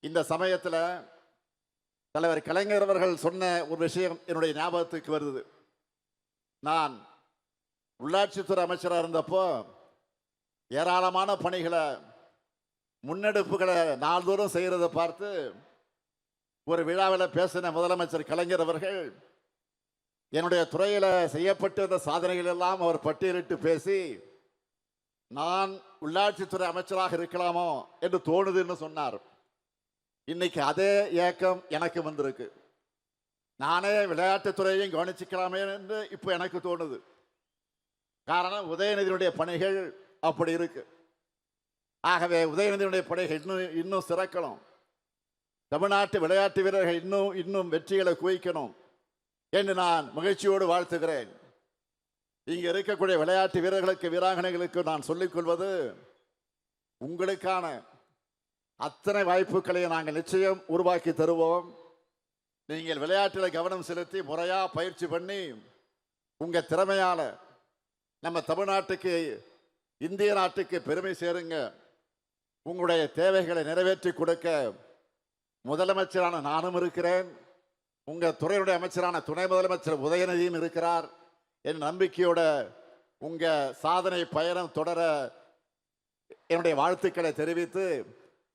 இந்த சமயத்தில் தலைவர் கலைஞர் அவர்கள் சொன்ன ஒரு விஷயம் என்னுடைய ஞாபகத்துக்கு வருது. நான் உள்ளாட்சித்துறை அமைச்சராக இருந்தப்போ ஏராளமான பணிகளை முன்னெடுப்புகளை நாள்தோறும் செய்கிறத பார்த்து ஒரு விழாவில் பேசின முதலமைச்சர் கலைஞர் அவர்கள் என்னுடைய துறையில் செய்யப்பட்ட சாதனைகள் எல்லாம் அவர் பட்டியலிட்டு பேசி, நான் உள்ளாட்சித்துறை அமைச்சராக இருக்கலாமோ என்று தோணுதுன்னு சொன்னார். இன்னைக்கு அதே ஏக்கம் எனக்கு வந்திருக்கு. நானே விளையாட்டுத்துறையையும் கவனிச்சுக்கலாமே என்று இப்போ எனக்கு தோணுது. காரணம், உதயநிதியினுடைய பணிகள் அப்படி இருக்கு. ஆகவே உதயநிதியினுடைய பணிகள் இன்னும் சிறக்கணும். தமிழ்நாட்டு விளையாட்டு வீரர்கள் இன்னும் வெற்றிகளை குவிக்கணும் என்று நான் மகிழ்ச்சியோடு வாழ்த்துகிறேன். இங்க இருக்கக்கூடிய விளையாட்டு வீரர்களுக்கு, வீராங்கனைகளுக்கு நான் சொல்லிக் கொள்வது, உங்களுக்கான அத்தனை வாய்ப்புகளை நாங்கள் நிச்சயம் உருவாக்கி தருவோம். நீங்கள் விளையாட்டில் கவனம் செலுத்தி முறையா பயிற்சி பண்ணி உங்க திறமையால நம்ம தமிழ்நாட்டுக்கு, இந்திய நாட்டுக்கு பெருமை சேருங்க. உங்களுடைய தேவைகளை நிறைவேற்றி கொடுக்க முதலமைச்சரான நானும் இருக்கிறேன். உங்க துறையுடைய அமைச்சரான துணை முதலமைச்சர் உதயநிதியும் இருக்கிறார். என் நம்பிக்கையோட உங்க சாதனை பயணம் தொடர என்னுடைய வாழ்த்துக்களை தெரிவித்து,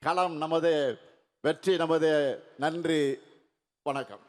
களம் நமது, வெற்றி நமது. நன்றி, வணக்கம்.